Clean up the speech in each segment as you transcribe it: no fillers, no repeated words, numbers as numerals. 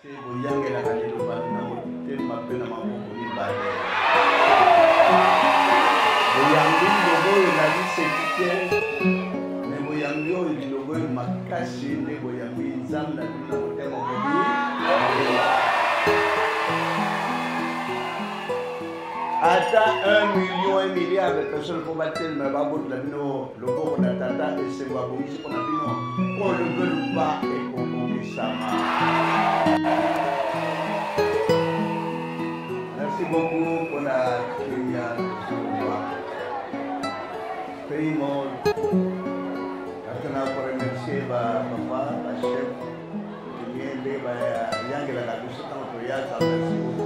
Ata 1 million, 1 milliard de personnes pour battre le babot la bino, le beau qu'on attend et c'est quoi bon ici qu'on a bino, qu'on ne veut pas et qu'on oublie ça. Merci beaucoup pour la lumière de ce pays monde. Maintenant pour remercier ma papa, ma chef, qui vient de Yangela la douce tant que y'a ça merci beaucoup.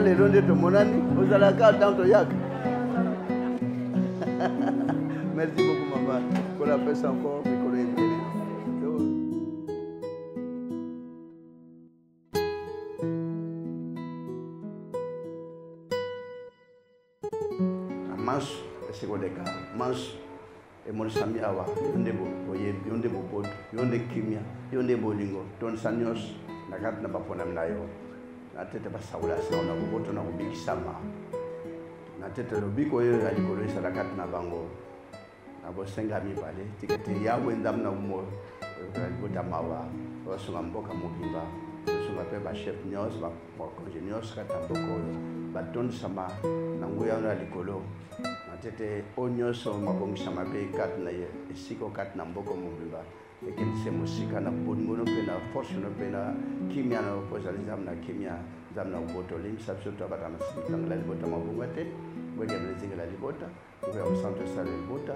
Les gens de mon ami, vous allez la dans ton yak. Merci beaucoup, maman. Qu'on la fasse encore, mais qu'on l'ait Manche, c'est quoi les gars? Manche, et mon sami awa, yonde bo yonde kimia, yonde bolingo, ton sanyos, la carte n'a pas pour nayo. Na tete ba saula sauna boboto na kubiki sama na tete lobiko yo alikolo isa la kat na bango na bo senga mi pale tikete ya wendam na umo bota mawa o sunga mboka mobimba sunga pe ba chef nyos ba congenios kata mboko ba ton sama na nguya na alikolo na tete onyos mabongi sama be kat na ye siko kat na mboko mobimba et que c'est musique na bongo no pena force no pena kimia no pozalizam na kimia zamna ubotolim sabsoto abata masitang la libota mabungate boge blessing la libota boge centre sale libota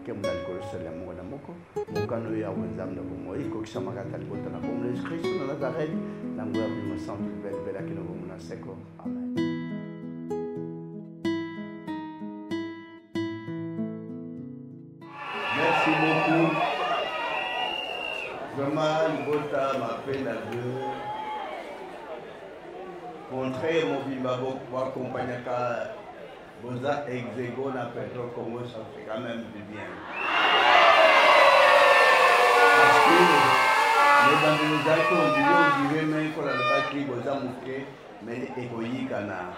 kem na likolo sale mo na moko mokano ya wenzam na bomo iko kisama kata libota na bomo les Christ na Nazareth na ngoya bi centre belle akino bomo na seko amen. Merci beaucoup. Vraiment, le Bota m'appelle à deux. Contraire, mon bimabo, pour accompagner ka Boza Exego na Petro Congo, ça fait quand même du bien. Parce que les bandits ont dit, mais qu'on a pas qui Boza Mouké, mais égoïque na.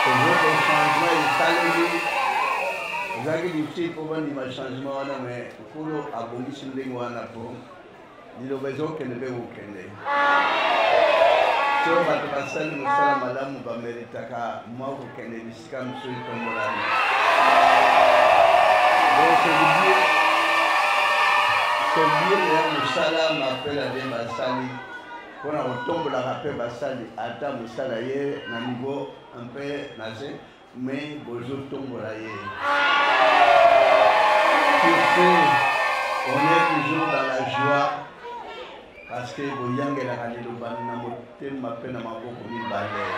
C'est votre changement est salé. Vous avez dit pour voir le changement, mais pour abonner sur les mois, il y a besoin que nous devons connaître. Si on va passer le salam madame, on va mériter que moi vous connaissez les scams sur le tombeau. Donc c'est bien le salam appelle à des basali. Quand on tombe la rappel basali, attends le salaire à niveau un peu nasé. Mais bonjour Tomboraye. On est toujours dans la joie parce que Boyang et la Halilo Banamote m'appelle à ma beaucoup de balais.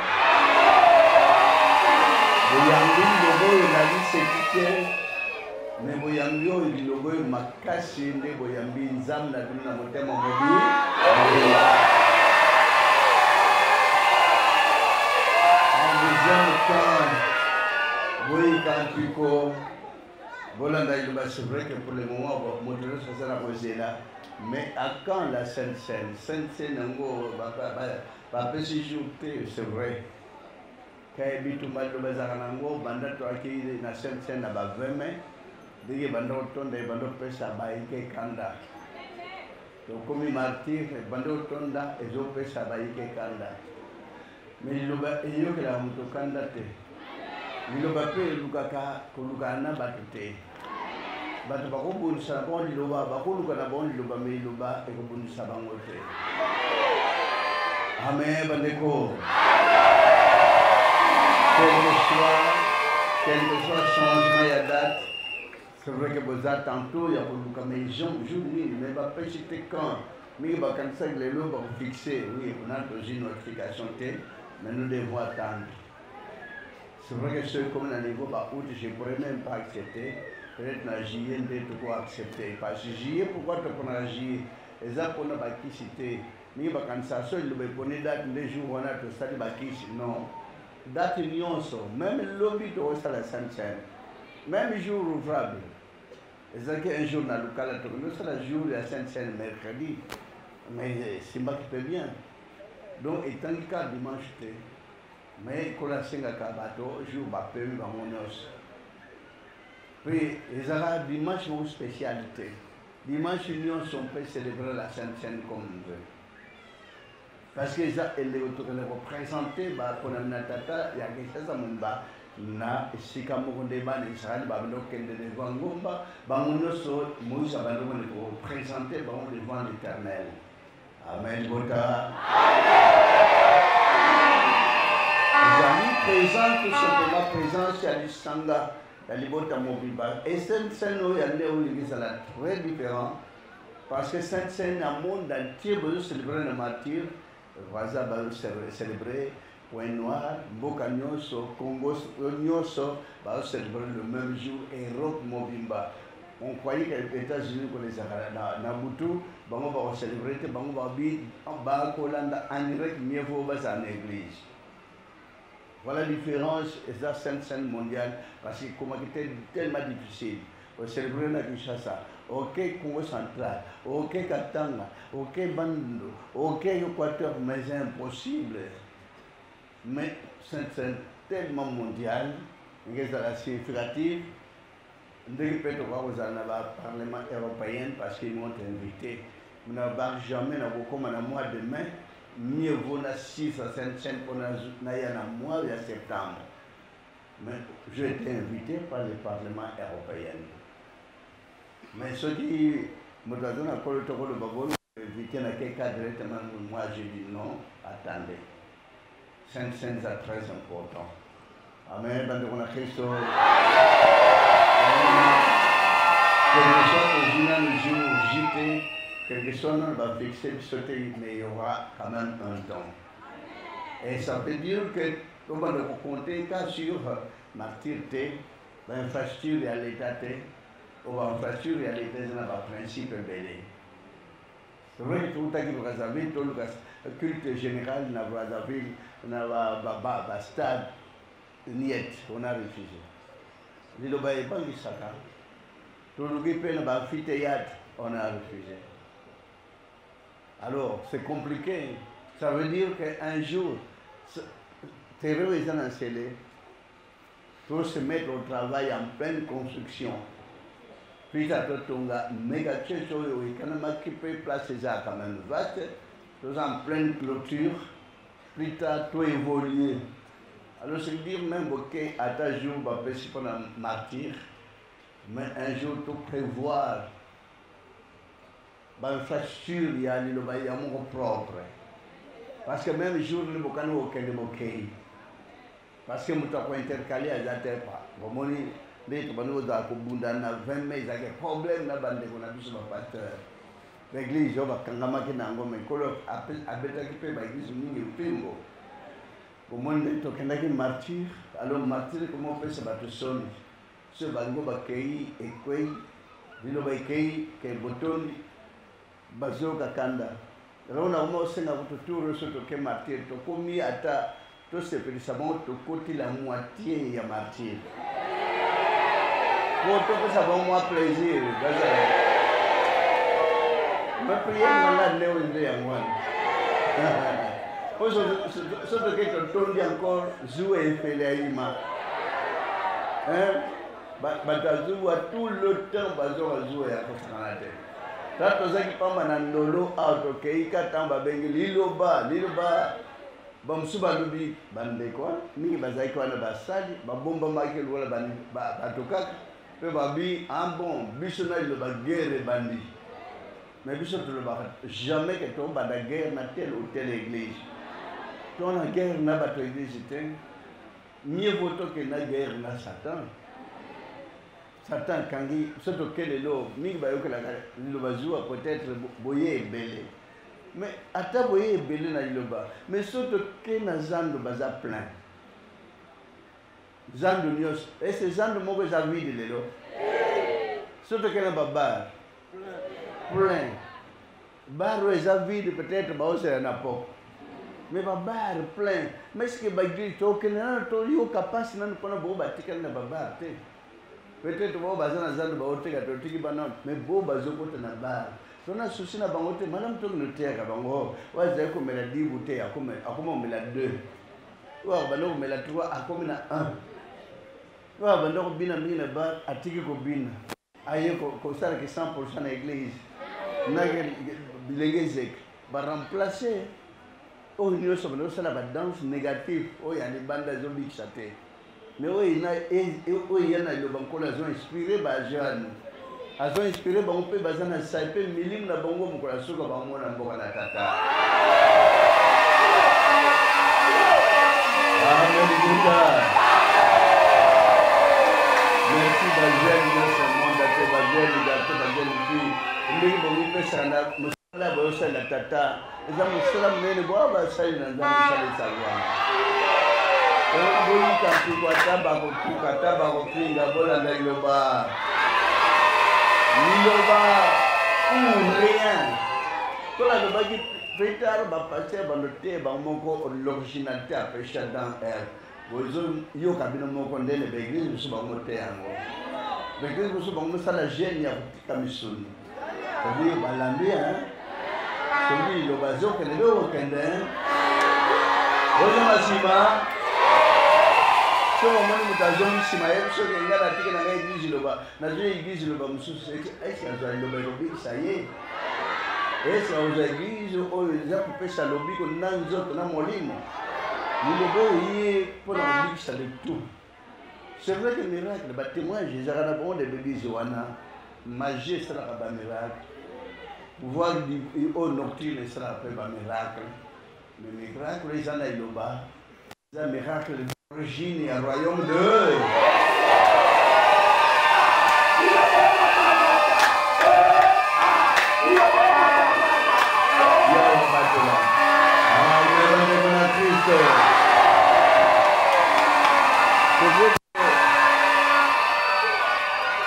Boyang, le il a dit c'est quitté, mais Boyang, il logo m'a caché, Boyang, Zam, la Duna Motem en mobile. En deuxième temps, oui, quand tu cours, c'est vrai que pour le moment, mon Dieu, ça sera posé là. Mais à quand la Sainte-Seine? Sainte-Seine, c'est vrai. Quand il y a tout mal de Bazaranango, Banda to accueillir la Sainte-Seine à 20 mai, des bandes autour des bandes pêche à Baïke Kanda. Donc, comme il martyr, les bandes autour et les autres pêche à Baïke Kanda. Mais il y a que la moto Kanda. Il y a que Lukaka, Kulukana Batute. bato bakobundisa bango liloba bakoluka na bango liloba me liloba ekobundisa bango te. Amen bandeko. Quel que soit changement ya date, c'est vrai que vous êtes tantôt il y a beaucoup mais jour mais va pas citer quand mais va quand ça les lots vont fixer oui on a une notification mais nous devons attendre. C'est vrai que ceux comme le niveau bas août je pourrais même pas accepter. Peut-être na juillet de quoi accepter parce que juillet pourquoi te prendre juillet et ça pour ne pas qui citer mais va quand ça seul le bonne date les jours on a tout ça de qui non date nyonso même lobby to la Sainte-Seine même jour ouvrable et ça que un jour na local to nous c'est le jour de la Sainte-Seine mercredi mais c'est pas qui peut bien donc étant cas dimanche mais quand la singa kabato jour ba peu ba monos puis ils ont dimanche une spécialité dimanche union sont peut célébrer la Sainte-Seine comme on veut. Parce que ça elle est représentée pour la natata il y a quelque chose à mon bas na sika mokonde ba Israël ba lokende de vangomba ba monoso Moïse ba ndongo représenter ba devant l'Éternel. Amen bota. Les amis présents tout simplement présence à l'Isanga la libota mobiba et Sainte-Seine il y a l'église là très différent parce que Sainte-Seine a monde entier besoin célébrer le martyr. Vaza va célébrer Point Noir, Mboka Nyonso, Congo Nyonso va célébrer le même jour Europe Mobimba. On croyait que les États-Unis connaissaient Nabutu, Bango va célébrer, Bango va bien, Bakolanda en direct, mieux vaut bas en église. Voilà la différence et ça Sainte-Seine mondiale parce que comment c'était tellement difficile. Pour célébrer la Kinshasa, ok Congo central, ok Katanga, ok Bandundu, ok Équateur, mais c'est impossible. Mais c'est tellement mondial, c'est significatif. Dès que peut-être voir aux Parlement européen parce qu'ils m'ont invité, nous n'avons jamais comme un mois de mai, mieux vaut la 6 à Sainte-Seine pour un mois de septembre. Mais j'ai été invité par le Parlement européen. Mais ce qui me donne un peu le tour de Babon, invité à quelqu'un directement, moi j'ai dit non, attendez. Sainte-Seine est très important. Amen, dans le Christ. Quelque chose le jour JT, quelque chose on va fixer, mais il y aura quand même un temps. Et ça veut dire que, on va compter sur martyreté, l'infrastructure et l'état. Ou infrastructure et l'état dans le principe belé. C'est vrai que tout le culte général dans Brazzaville, dans le stade, niet, on a refusé. Le bail pas du sacre. Tout le qui peut dans amphithéâtre, on a refusé. Alors, c'est compliqué. Ça veut dire qu'un jour, tes rêves sont encelés, pour se mettre au travail en pleine construction. Puis ça te méga chose oui quand même qui peut placer ça quand même vaste tout en pleine clôture plus tard tout évoluer alors c'est dire même que à ta jour va passer pour un martyr mais un jour tout prévoir bah infrastructure il y a le bail amour propre parce que même jour le bocano aucun de bokeh parce que muta ko intercaler à la terre pas bon les gens qui ont 20 mai, ils ont des problèmes là bas on a vu sur le pasteur. L'église, on va quand même mais quand on appelle l'église, on est pingo. Au monde de Tokenda qui martyr, alors martyr comment on fait ce bateau sonne. Ce bateau va cueillir et cueillir, il va cueillir que bouton, bazo kakanda. Alors on a au moins c'est un tour sur le martyr. To combien à ta, tout ce que ça monte au côté la moitié ya martyr. Pour que ça va moi plaisir. Ma prière là Léo Indé à moi. Surtout que tu tombes encore jouer et faire les images. Batazoua tout le temps bazoa jouer à cause de la tête. Tato zaki pamba na ndolo auto keika tamba bengi liloba bamsuba lubi bande kwa mingi bazaki wana basali babomba makelo wala batoka Pe babi un bon biso na le ba guerre bandi. Mais biso to le ba jamais que to ba da guerre na telle ou telle église. To na guerre na ba to église ten. Mieux vaut que na guerre na Satan. Satan kangi surtout que le lo mi ba yo que la lo bazua peut-être boyer belé. Mais ata boyer belé na loba. Mais surtout que na zando baza plein. Zando nios, et ce zando moko za vide lelo. Surtout que na babar. Plein. Baro eza vide peut-être ba ose na pok. Mais babar plein. Mais ce que ba église to que na to yo capable na pona bo batika na babar te. Peut-être bo baza na zando ba oteka to tiki bana mais bo bazo kota na bar. Tona souci na bango te malam to no te ka bango. Wa za ko mela 10 bouteilles akoma mela 2. Wa ba no mela 3 akoma na 1. Wa ba no bina mina ba atiki ko bina. Aye ko sala que 100% na église. Na bilengezek ba remplacer o nyo so no sala ba danse négative o ya ni banda zo bixate. Mais oui, il y a des gens qui ont inspiré les jeunes. Ils ont inspiré les gens qui ont inspiré les gens qui ont inspiré Boli kampi kwa taba kufinga bola na iloba. Niloba ou rien. Tola loba ki pétard ba passer ba noter ba moko l'originalité a péché dans elle. Bozo yo kabino moko ndele ba église musu ba mote yango. Ba église musu ba musa la gêne ya kutika misuni. Tabi ba lambi hein. Sobi loba zo kene lo kende. Bozo masima. So moni mutazoni simaye so ngala tike na église loba na zo église loba mususu est-ce que ça loba lobi ça y est est-ce que aux églises o za kupesa lobi ko nanzo na molimo ni lobo yi pour la lobi ça le tout. C'est vrai que miracle ba témoin Jésus a bon de église wana magie sera ba miracle pouvoir du au nocturne sera pas miracle mais miracle les ana loba ça miracle origine et un royaume de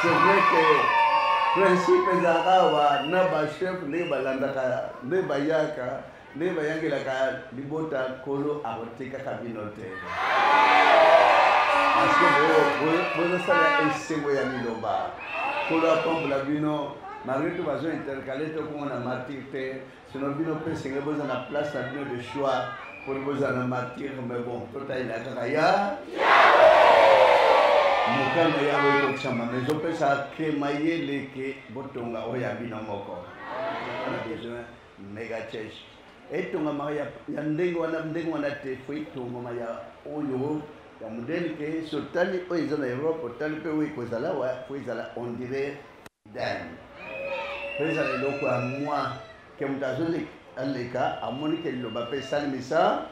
c'est vrai que principe zakawa na ba chef ne balandaka ne bayaka ne bayangela libota kolo arotika kabinote. Parce que vous savez, c'est quoi y loba. Pour la pompe la bino, malgré tout, vas-y intercaler tout comme on a martyr. Sinon bino peut se reposer dans la place la bino de choix pour vous en martyr, mais bon, tout a il a caraya. Mon cas n'a pas eu de chama, mais je peux ça crémailler les que botonga oya bino moko. On a besoin méga chèche. Et ton maria yandengo wana te foi ton maya oyo. Ya modèle que sur tali o ils en Europe tali pe oui ko zala wa ko zala on dirait dan ko zala loko a moi que mutazoli aleka amoni que lo ba pe sali misa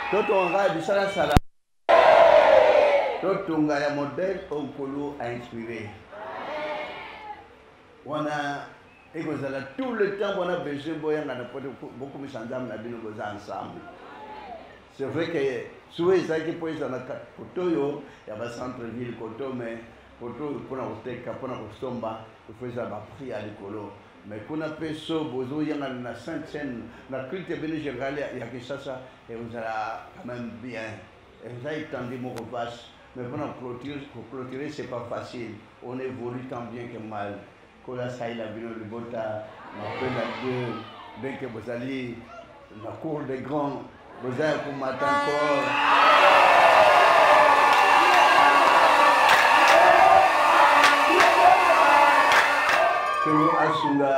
toto nga bisala sala toto nga ya modèle on kolo a inspiré wana et ko zala tout le temps on a besoin boya na beaucoup de sandam na bino boza ensemble. C'est vrai que souvent ça qui peut être dans Kotoyo, il y a un centre-ville Koto, mais Koto pour la Oteka, pour la Kosomba, il faut ça va prier à l'écolo. Mais qu'on a fait ça, bozo y a la sainte scène, la culte béni générale, il y a que ça et vous allez quand même bien. Et vous avez étendu mon repas, mais pour clôturer c'est pas facile. On évolue tant bien que mal. Quand la saille la ville de Bota, on appelle à Dieu, bien que vous allez la cour des grands. Vous avez pour matin encore. Que vous asunga,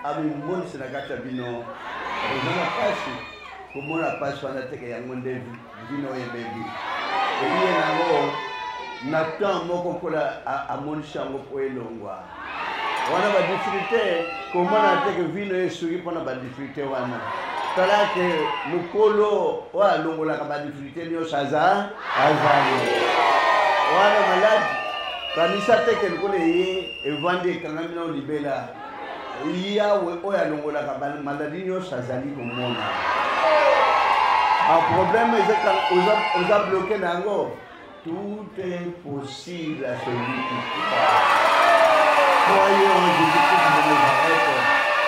avec le monde, c'est la gâte bino. Vous avez passé. Pour moi, la passe, on a été qu'il y a un monde de vino et bébé. Et il y a un Nathan moko kola amonisha ngo po elongwa. Wana ba difficulté comment na teke vino esuri pona ba difficulté wana. Tala ke mukolo wa longola ka ba difficulté nyo saza azali. Wana malade kanisa teke nkole ye evande kangami na libela. Yawe oya longola ka ba malade nyo sazali komona. Un problème est que vous avez bloqué nango. Tout est possible à celui qui croit. Croyez en Jésus-Christ de Nazareth,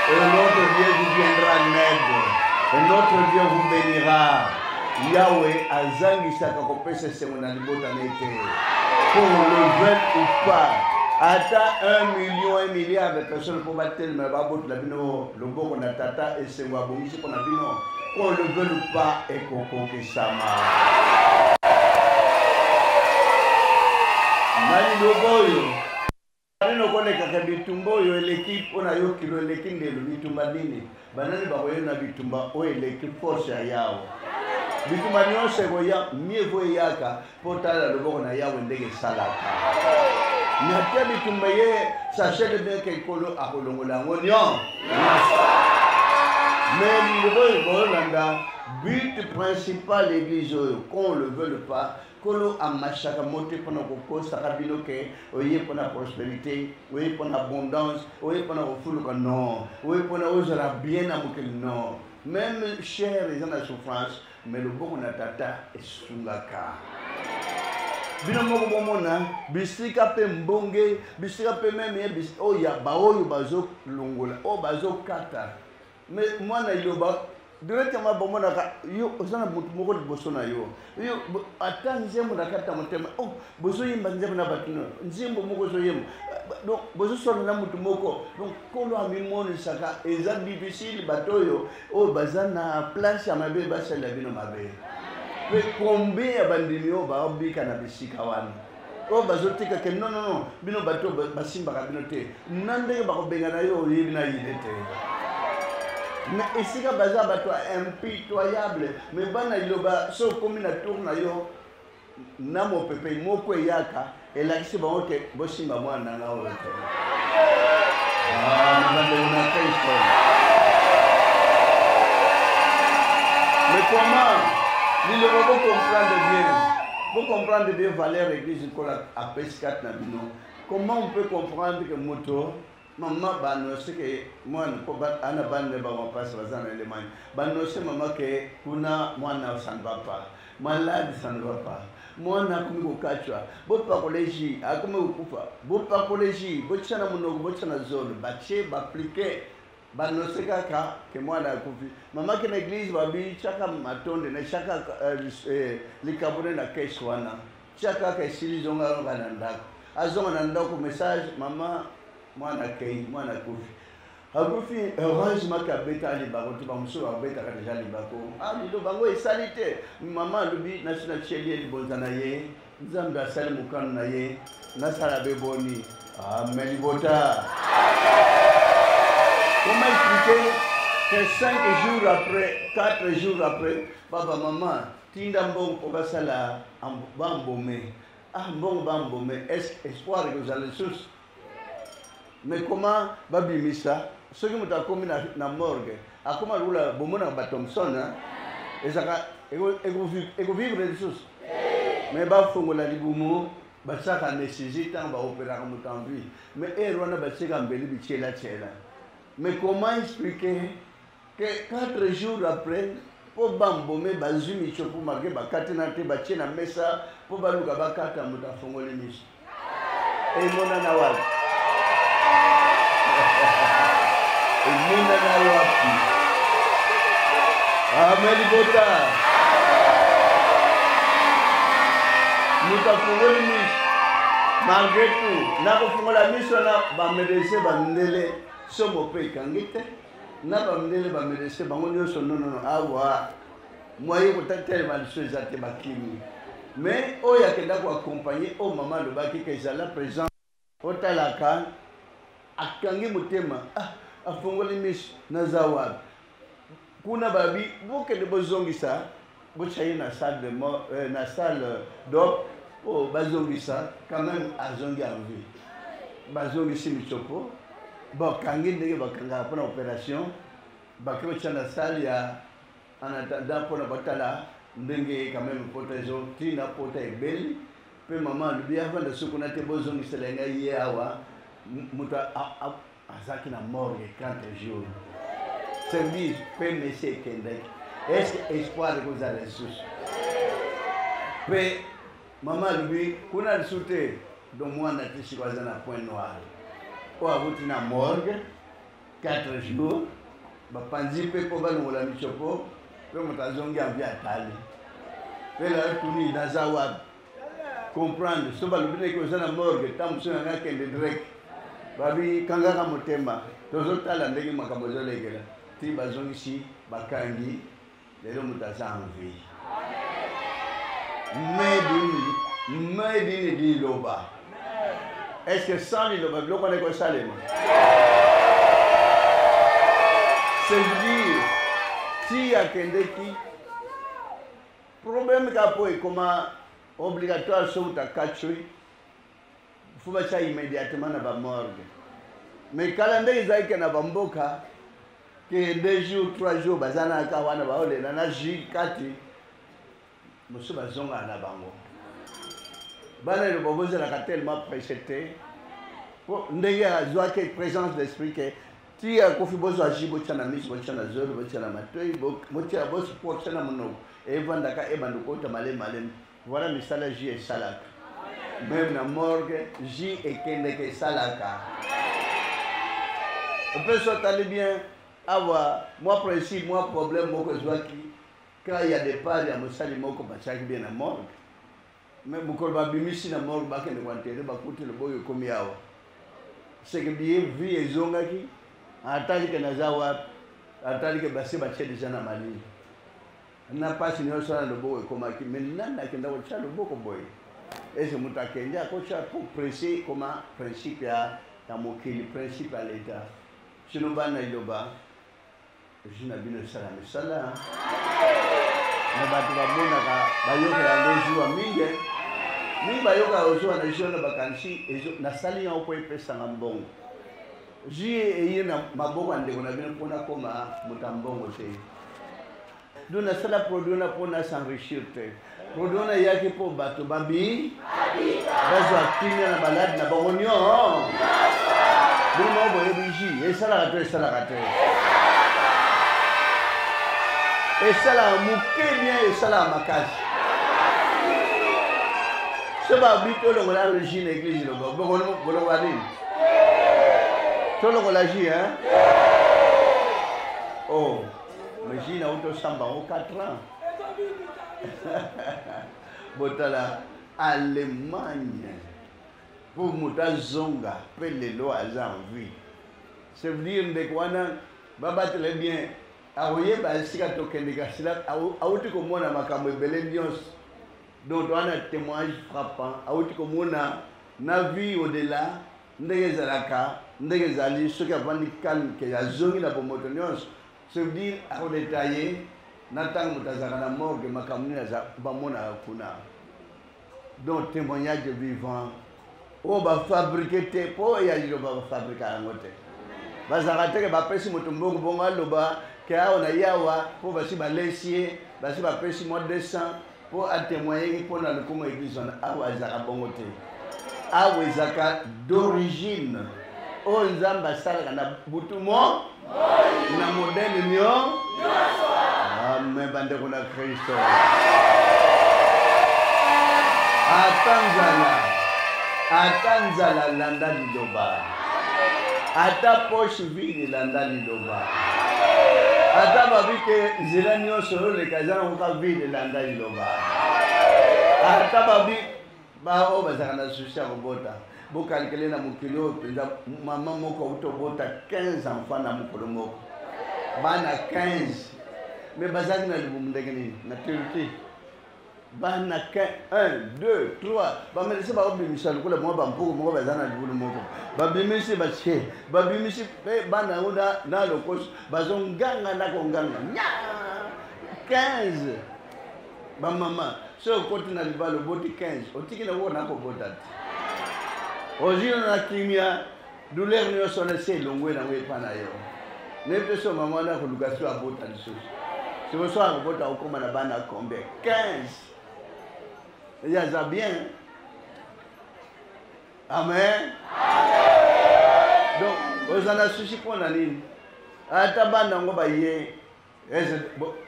et notre Dieu vous viendra en aide, et notre Dieu vous bénira. Yahweh azangi saka kopesa sengo na libota nete. Pour le veuille ou pas, ata 1 million, 1 milliard de personnes pour battre le babot la bino, le bon na tata et sengo abongisi pour na bino. Qu'on le veuille ou pas et qu'on conquête sa main. Nani loboyo nino kone kaka bitumba yo l'équipe on a yo kilo l'équipe de bitumba nini banani ba koyena bitumba o l'équipe force ya yao bitumba nyose ko ya mievo yaka potala loboko na yawe ndege salaka na te bitumba ye sachet de que kolo akolongola ngonyo mais le Bolanda but principal l'église qu'on le veut pas kolo amashaka monte pona koko sakabino ke oye pona prospérité oye pona abondance oye pona ofuluka non oye pona ozala bien amukel non même cher les gens la souffrance mais le bon na tata esungaka bino moko bomona bisika pe mbonge bisika pe même oya baoyo bazo longola o bazo kata mais moi na iloba directement bomona ka yo osana mutu moko liboso na yo yo ata nzembo na kata motema oh bozo yimba nzembo na batino nzembo moko zo yemba donc bozo sona na mutu moko donc kolo amimoni saka eza difficile batoyo oh bazana place ya mabe basala bino mabe pe combien ya bandimi o ba obika na bisika wana o bazotika ke non bino bato basimba ka bino te nande ba ko benga na yo yibina yidete. Mais ici, il y a impitoyable. Mais il y a so comme na tourna yo na mo pepe moko yaka et là c'est bon que bosimba moi na nga wote. Mais comment il faut comprendre bien. Pour comprendre bien valeur église à Pescat na bino. Comment on peut comprendre que moto maman banose que moi ana banne ba on passe bazana Allemagne banose maman que kuna mwana ça ne va pas malade ça ne va pas mwana kumiko kachwa bo pa collège akome ukufa bo pa collège bo tsana munogo bo tsana zone bache ba appliquer banose kaka que mwana akufi maman que na église ba bi chaka matonde na chaka likabone na keswana chaka ka silizonga ngana azonga na ndako message maman mwana kei mwana kufi akufi heureusement ka beta ali bako to bamuso ba beta ka déjà li bako lido bango esalite maman lubi national cheli li bonzana ye nzambe asali mukano na ye nasala beboni amen bota. Comment expliquer que 5 jours après 4 jours après papa maman tinda mbongo ko basala bambome mbongo bambome est espoir que vous allez tous. Mais comment babimisa ceux qui m'ont commis na morgue a comment roula bomona ba Thompson et ça ego vivre des choses mais ba fongola libumu ba saka nécessité ba opérer comme temps mais erwana ba sika mbeli bichela chela. Mais comment expliquer que 4 jours après pour bambome bazumi chopu marqué ba katena te ba chena mesa pour baluka ba kata muta fongole miso et mona na wala Muna na wapi amelibota mutafungoli miso malgré tout na kofungola miso na bamedese bandele somo pe kangite na bamedele bamedese bango nyonso non awa moye kotatele baliso ezate bakimi mais oyo akenda ko accompagner o mama lobaki ke ezala présent otalaka akangi mutema afungoli miso na zawabi kuna babi bokende bozongisa bochaye na salle de mort na salle d'op Oh, bazongisa, quand même, azongi en vie. Bazongisi michopo. Bon, kangi ndenge bakanga pour l'opération. Bakiro chana salle ya en attendant pour la batala ndenge quand même protéger tina pota ebeli. Pe maman lui avant de ce qu'on a été bozongisa lenga yawa muta azaki na morgue 4 jours. C'est lui pe monsieur Kendek. Est-ce espoir de vous aller sous. Pe maman lui kuna soute donc moi na tishi kwa na point noir. Ou avuti na morgue 4 jours. Bapanzi pe ko balongola michopo pe mutazongi en vie atali. Pe la tuni nazawa comprendre so balobine ko na morgue tam so na kende direct. Babi kanga ka motema tozotala ndenge makambo zolekela. Ti bazongi si bakangi lelo mutaza en vie. Medini di loba. Est-ce que sans les loba, vous connaissez ça les mains? C'est-à-dire, si il y a quelqu'un qui problème est comment obligatoire sur ta cachouille, il faut mettre ça immédiatement dans la morgue. Mais quand on dit que na bamboka, que 2 jours, 3 jours, bazana kawana baole na na jikati, monsieur bazonga na bango. Bana le boboze la tellement précédé. Ndenge azwa que présence d'esprit que ti a kofi bozo ajibo tshana miso tshana zolo tshana matoi bo tshana bo sport tshana mono e vanda ka e bandu kota malem voilà misala ji et salaka même na morgue ji et kende ke salaka on peut s'entendre bien avoir moi principe moi problème moko zwaki quand il y a des parts ya mosali moko bachaki bien na morgue mais mukolo babimisi na morgue bakende kwantere bakuti le boyo komi awa c'est que bien vie ezongaki atali ke nazawa atali ke basi ba tshedi jana mali na pasi ni osala le boyo komaki menana kenda ko tshalo boko boy et je mutakenja ko tshalo pour précis comme principe ya mokili principe à l'état sinon bana iloba jina bino sala misala na batu babona ka bayoka ya ngojua mingi ni bayoka ozwa na jona bakansi ezo na sali ya ko epesa ngambongo ji e na maboko ndeko na bino pona koma mutambongo te dona sala produona pona s'enrichir te produona yake po bato babi bazo akimia na balade na bangonyo dona boye biji esala ka te esala muke bien esala makasi seba bito lo la origine église lo bolo wali tolo la ji hein oh mais ji na auto samba au 4 ans botala Allemagne pour mutazonga pelelo azanvi c'est dire de kwana baba très bien awoye ba sika tokendeka sila awuti komona makambo ebele nyonso donc on a un témoignage frappant awuti komona na vie au-delà ndenge zalaka ndenge zali soki avandi calme ke azongi na pomoto nyonso c'est dire au détailler na ntango mutazaka na morgue makambo nini bamona kuna donc témoignage vivant oyo bafabrike te mpo eyalilo bafabrika yango te bazalaka teke bapesi moto mbongo bongo aloba ke awa na yawa mpo basi balesi ye basi bapesi mwa 200 mpo atémoigneki mpo na lokumu église wana awa ezalaka bongo te awa ezalaka d'origine oyo nzambe asalaka na butu mo na modele nio amen bandeko na kristo ata nzala landa liloba ata poche vide landa liloba ata babike nzela nyonso oyo leka eza nakoka vide landa liloba ata babi bao bazalaka na susi ya kobota bokalikele na mokili oyo mpenza mama moko autobota 15 enfants na mokolo moko bana 15 me bazalaki na libumu ndenge nini na turki bana 1 2 3 bamelisi baobimisa lokola mwa bampuku moko baza na libulu moko babimisi batie babimisi mpe bana yango na lokoso bazonganga ndako nganga 15 bamama so côté na libalo boti 15 otiki na wona ko botati ozino na kimia douleur ni sona se longwe na we pana yo ne peso mama na ko lukaso abota diso se vous soir bota okoma na bana combien 15 ya za bien amen donc ozana sushi pona nini ata bana ngo baye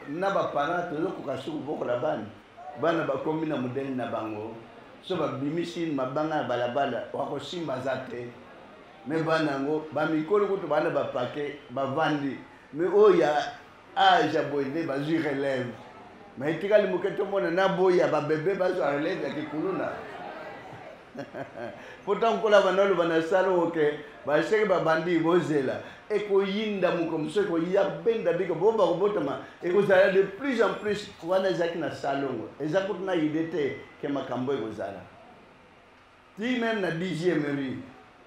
na ba parents to ko kasuku boko la bana ba kombina modèle na bango so ba bimisi mabanga balabala wako simba zate me bana ngo ba mikolo kuto bana ba pake ba vandi me oya aja boyde ba zu relève mais tikali muketo mona na boya ba bébé ba zo relève ya kikuluna pourtant kola banalo banasalo oke ba seke ba bandi bozela eko yinda mukomso ko yabenda biko bomba kobotama eko zala de plus en plus wana zaki na salongo ezakut na idete ke makambo eko zala ti même na 10e rue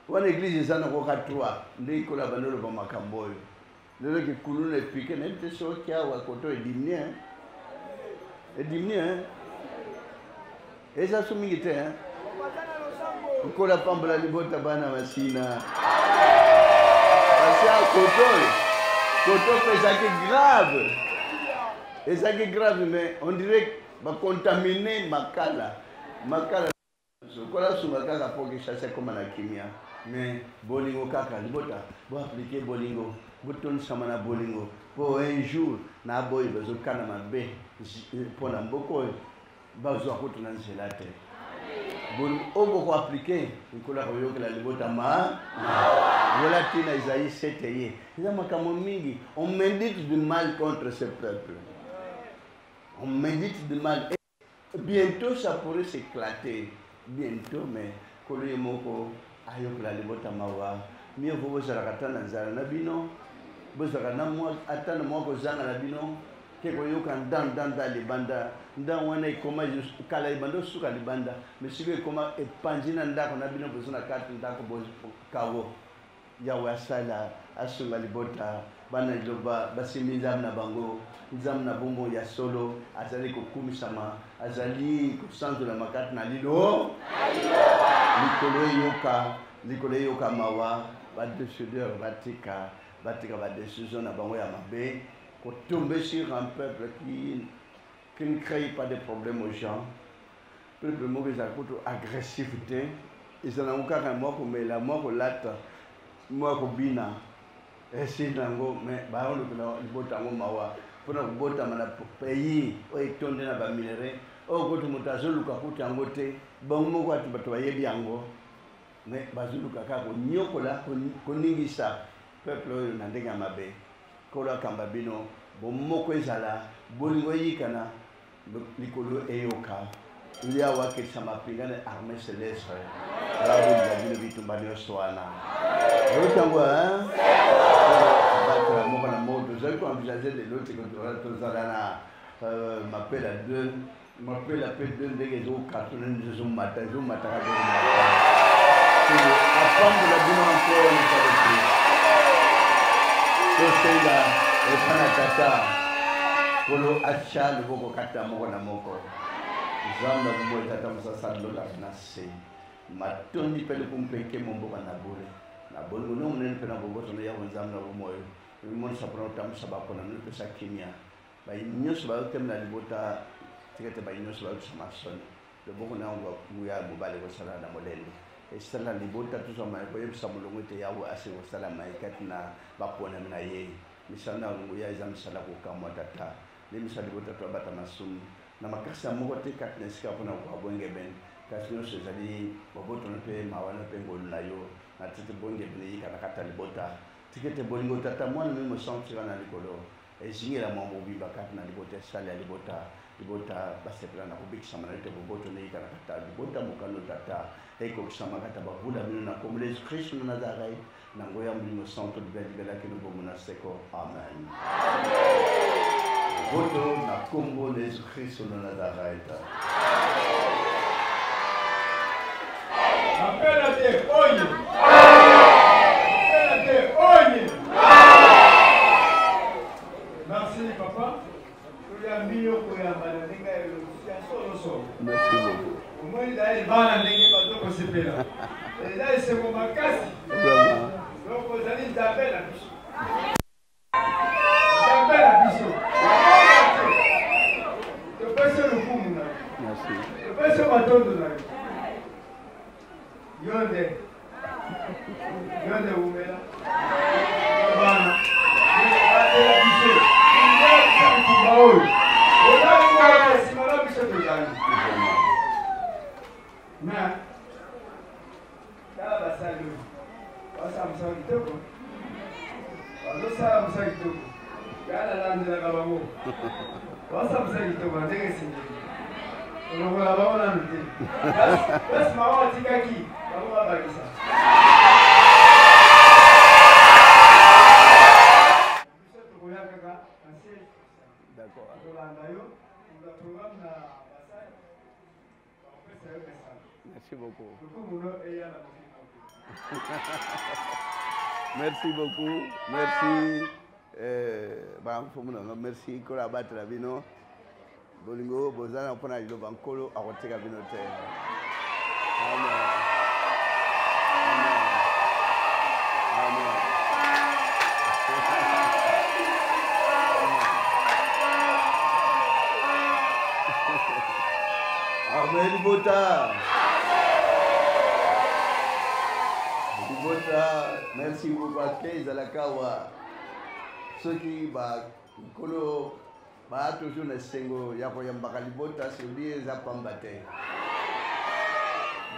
wana église sana ko 3 ndi kola banalo ba makambo yo lelo ke kuluna epike na te so kya wa koto edimni eza sumingite kola pambala libota bana masina Koto c'est grave, mais on dirait va contaminer makala. Kola sumaka pour que chasser comme la kimia. Mais bolingo kaka libota, bo appliquer bolingo, bouton samana bolingo. Pour un jour na boy bezo kana mabe pour na mboko bazo akutuna nzelate. Bon, on peut appliquer nikola ko yoka la libota ma voilà tina Isaïe 7 ye eza makambo mingi on médite du mal contre ce peuple on médite du mal et bientôt ça pourrait s'éclater bientôt mais kolo yemoko ayoka la libota mawa mieux vaut vous la katana nzala na bino bozaka na moi atana moi ko zanga na bino keko yoka ndanda libanda ndan wana ikoma kala ibando suka libanda mesiko ikoma epanjina ndako na bino bozona kati ndako bozo kawo ya wasala asunga libota bana joba basimiza na bango nzam na bombo ya solo azali kokumisama azali kusanzo la makati na lilo likolo yoka mawa ba décideur batika ba décision na bango ya mabe pour tomber sur un peuple qui ne crée pas de problèmes aux gens. Le peuple mauvais à côté agressivité. Ils ont encore un mot comme la mort au latin, mort au bina. Et c'est dango, mais bah on le botango mawa. Pour nous botam na pays, on est tombé dans la minerai. Oh quand tu montes sur le capote en côté, bon mot quoi tu vas travailler bien go. Mais bazulu kaka ko nyokola ko ningisa peuple na ndenga mabe. Kola kambabino bomoko ezala bolingo yikana likolo eyoka ulia wake samapingana armée céleste la bonne ville bitumbani oswana otangwa battra mo na moto j'ai envisagé de l'autre que tu zalana m'appelle à 2 m'appelle à P2 ndenge zo carton zo mata ka do mata apprendre la bonne encore ne pas Tosela epana kata kolo acha luboko kata moko na moko zamba kumbo tata musasa lola nase matondi pele kumpeke mombo na bure na bongo no mnen pena bobo to ya nzamna bo moyo mon sapro tam sabako na nuto sakimia ba nyos ba tem na libota tikete ba nyos ba samason de boko na ngo muya bubale ko sala na molende sala libota tu sama ko yeb samulungu te yawo ase ko sala mai katna bakona na ye misana ngo ya izam sala ko kamwa tata le misali libota to bata masum na makasa mo te katna ska pona ko bonge ben kasino se zali boboto no pe mawana pe ngol na yo na tete bonge ben yi kana kata libota tikete bolingo tata mwana mimo sentira na likolo zingira mo biba katna libota sala libota basepela na kubikisa manalete boboto ne kana kata libota mukano tata eko kusama kata babula mino na comme les Christ na Nazareth na ngoya mlimo santo libela kino bomo na seko amen boto na kombo les Christ na Nazareth apelate oye merci papa. Mio kwa malenga ya solo solo Wasa musaki toko. Gana landela kabango. Wasa musaki toko ndenge singe. Unokola baona nti. Bas mawa tikaki. Bawa bakisa. D'accord. Merci beaucoup. Merci beaucoup. Merci. Merci kola batela bino. Bolingo bozana pona ilo bankolo akoteka bino te. Amen. Amen. Amen. Bota. Merci beaucoup à Keiza Lakawa. Ceux qui kolo ba toujours na sengo ya ko yamba kalibota sudi za pambate.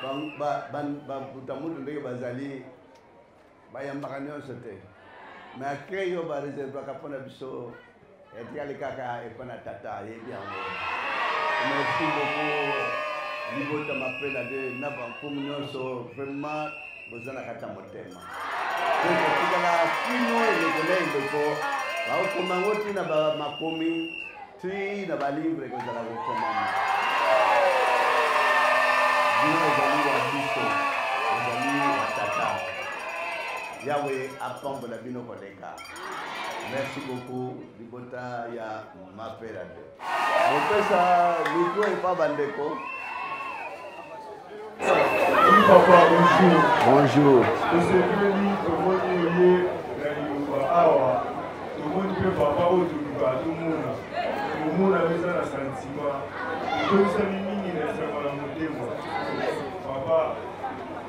Ban butamudu ndenge bazali ba yamba kanyo sote. Mais après yo ba réserve ka pona biso et ya le kaka et pona tata et bien. Merci beaucoup. Libota m'appelle à de na ba pomunyoso vraiment bozana kata motema. Kukala kino elekole ndoko baokoma ngoti na ba makomi tri na ba livre ko zala kokoma. Dino zali wa biso, zali wa tata. Yawe apambola bino koleka. Merci beaucoup libota ya maperade. Bopesa micro et pas bandeko. Papa, bonjour. Bonjour. Je suis venu pour vous dire awa. Tout le monde peut papa ou tout le monde. Tout le monde a besoin d'un sentiment. Tout le monde mini ne sait pas la montée. Papa,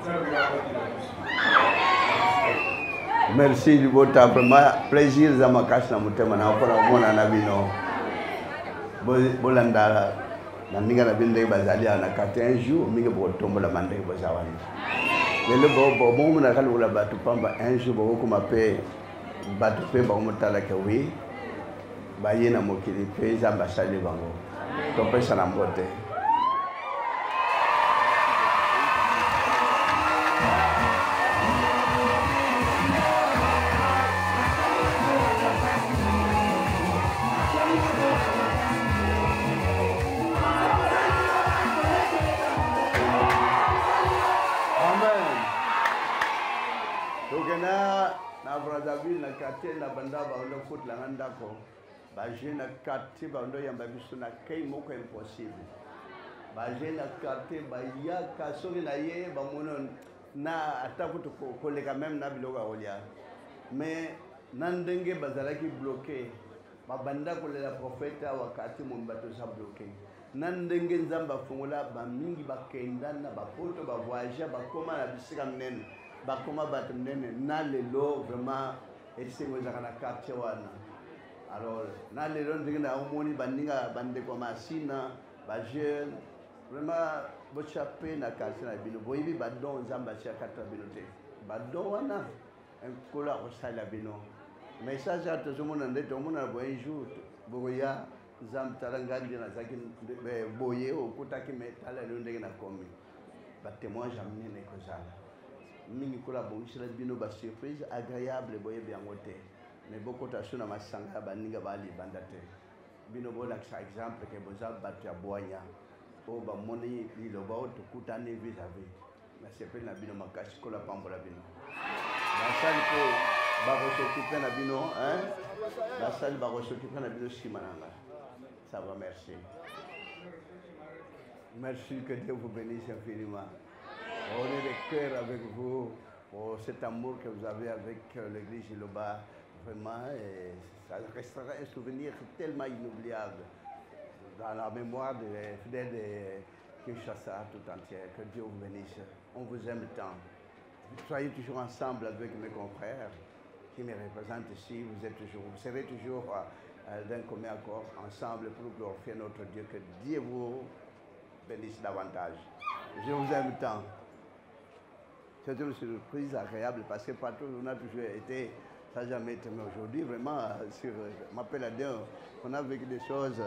ça me rappelle. Merci libota vraiment plaisir za makashi na mutema na opona mona na bino. Bolanda na minga na binde bazali na 41 jours minga bo tombola mande bazawani. Lele bo mo na kalula batu pamba un jour bo ko mape batu pe ba mutala ke wi ba yena mokili pe za basali bango. To pesa na mbote. Na quartier na banda ba ndo foot la ndako ba jeune na quartier ba ndo yamba biso na kay moko impossible ba jeune na quartier ba ya ka soki na ye ba mono na atakuto ko le quand même na biloko olia mais nandenge bazalaki bloqué ba banda ko le la prophète wakati mon bato sa bloqué nandenge nzamba fongola ba mingi ba kenda na ba poto ba voyager ba koma na bisika mnene ba koma ba mnene na lelo vraiment. Et c'est moi qui ai quartier wana. Alors, na les gens qui na omoni bandinga bande comme asina, ba jeune, vraiment bochape na quartier na bino. Boyibi badon zamba tia katra binote. Badon wana un kola osala bino. Mais ça j'ai tout le monde ndete omona bo un jour boya zam talangandi na zaki boye okutaki metala ndenge na komi. Ba témoin jamais ne kozala. Mingi kola bongishela bino ba surprise agréable boye biangote mais beaucoup tasuna na masanga baninga bali bandate bino bona par exemple que boza batu ya boanya o ba moni lilo ba o tukutane vis-à-vis na sepel na bino makashi kola pambola bino ba sali ko ba s'occuper na bino hein ba sali ba s'occuper na bino simananga ça va merci. Merci, que Dieu vous bénisse infiniment. On est de cœur avec vous pour cet amour que vous avez avec l'église Iloba. Vraiment, ça restera un souvenir tellement inoubliable dans la mémoire des fidèles de Kinshasa tout entière. Que Dieu vous bénisse. On vous aime tant. Soyez toujours ensemble avec mes confrères qui me représentent ici. Vous serez toujours d'un commun accord ensemble pour glorifier notre Dieu. Que Dieu vous bénisse davantage. Je vous aime tant. C'est une surprise agréable parce que partout où on a toujours été, Ça n'a jamais été, mais aujourd'hui, vraiment, sur m'appelle à Dieu, on a vécu des choses,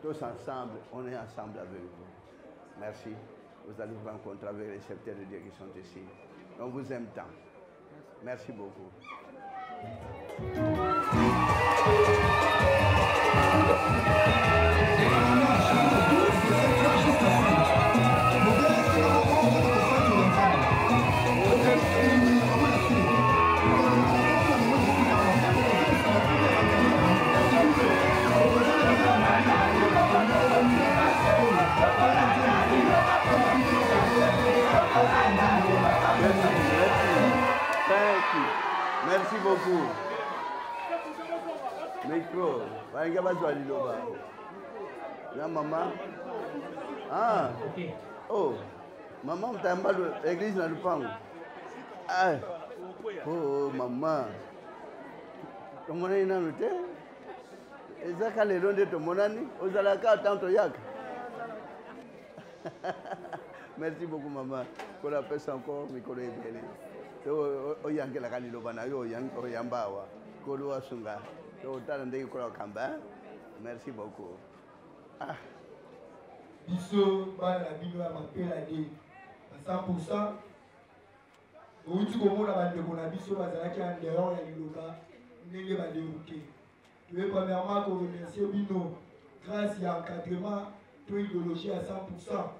tous ensemble, on est ensemble avec vous. Merci. Vous allez vous rencontrer avec les serviteurs de Dieu qui sont ici. On vous aime tant. Merci beaucoup. Merci beaucoup. Micro, vainga bazwali loba. Na maman. Ah. Oh. Maman mtamba l'église na lupango. Ah. Oh maman. Tomona ina note. Ezaka lelo nde tomonani, ozalaka tanto yaka. Merci beaucoup maman pour la paix encore micro ebele. Oyangela kaliloba na yo oyambawa kolo asunga to tala ndenge kola kamba. Merci beaucoup. Ah biso bana bino ya mapela de 100% outi komona bandeko na biso bazalaki en dehors ya liloba ndenge baderuke. Je veux premièrement remercier bino grâce à encadrement to idéologie à 100%.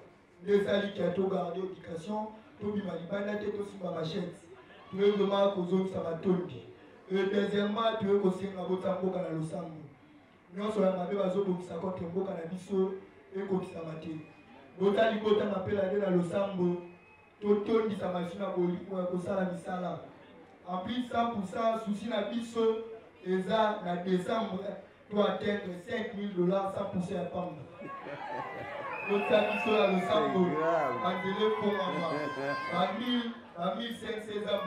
Les alliés qui ont gardé l'éducation, tout le monde a été aussi ma machette. Tu veux vraiment que les ça va tomber. Et deuxièmement, tu veux que les gens soient dans le sang. Nous sommes en train de faire des choses contre les cannabis et contre les matés. Nous allons faire des appels dans le sang. Tout le monde a machine à voler pour la misala. En plus, 100% souci na biso et ça, en décembre, doit atteindre $5,000, 100% à Pamba. Nous avons le sambo, en 1500 ans.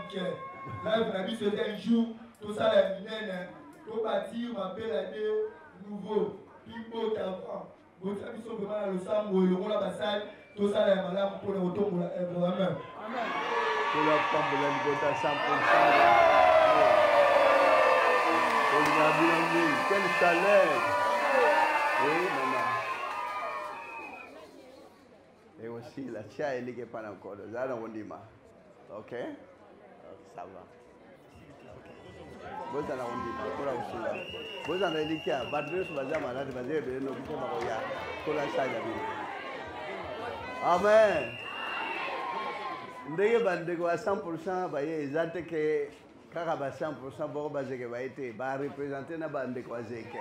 Là, vous avez vu un jour, tout ça, la minette, tout bâtir, ma belle année, nouveau, pipo, t'avant. Vous avez vu vraiment le sambo, le rôle à la salle, tout ça, la malade pour le retour pour la main. Pour la femme, pour la liberté 100%. Quel salaire! Oui, maman. Et aussi la chia elle est pas encore. Ça on dit ma. Ok? Ça va. Vous allez on dit pour la aussi. Vous allez dire que badrus bazama là de bazer de no pour ma ya. Pour la chia amen. Ndege bande ko 100% ba ye ezate ke kaka ba 100% bo bazeke ba été ba représenter na bande ko azeke.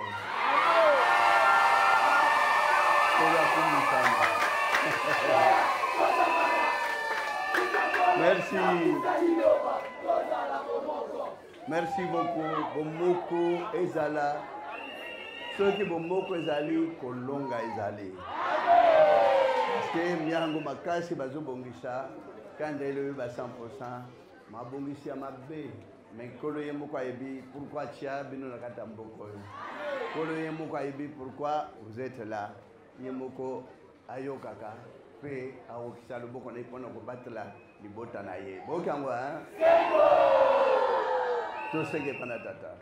Merci. Merci beaucoup. Bomoko ezala. Ceux qui bomoko ezali kolonga ezali. Parce que miango makasi bazo bongisa quand il est à 100%, ma bongisi a ma bé. Mais kolo yemoko ebi pourquoi tia bino na kata mboko. Kolo yemoko ebi pourquoi vous êtes là. Yemoko ayokaka pe aokisa loboko na ipona ko batela libota na ye bokangwa to sege pana tata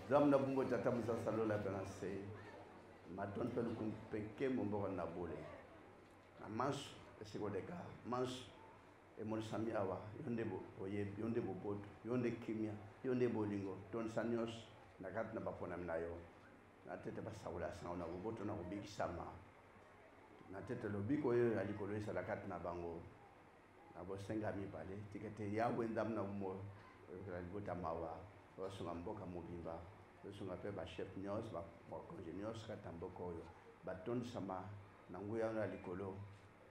zamna bumbo tata musa salola benase madon pelu kum peke mombo na bole na manche sego deka manche e mon sami awa yonde bo oye yonde bo bod yonde kimia yonde bolingo ton sanios na kat na bapona mnayo na tete basawula sauna boboto na ubiki sama na tete lobiko yo alikolo la kat na bango na bosenga mi pale tikete ya wendam na mo la libota mawa wasunga mboka mobimba wasunga pe ba chef nyos ba congénios kata mboko yo baton sama na nguya na likolo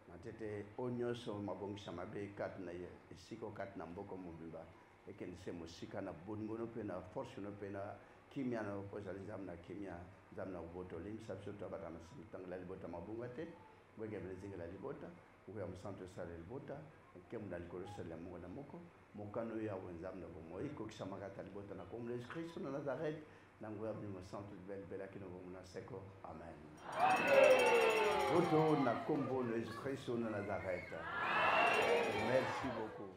na tete onyos mabongisa mabe kat na ye esiko kat na mboko mobimba eken se musika na boningo no pe na force no pe na kimia no pozali zamna kimia zamna uboto lim sabso to bata na tangla libota mabunga te wege blezinga la libota uwe ya msanto sala libota kem na likolo sala mo na moko mokano ya wenzamna bomo iko kisama kata libota na comme le Christ na Nazareth na ngoya bi msanto bel bela kino bomo na seko amen voto na kombo le Christ na Nazareth. Merci beaucoup.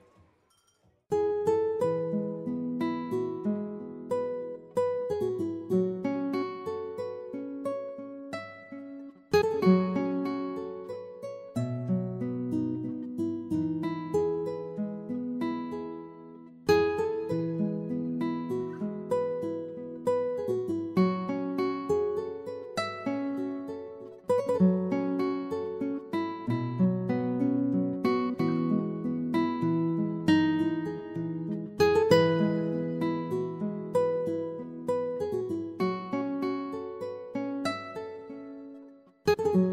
Merci.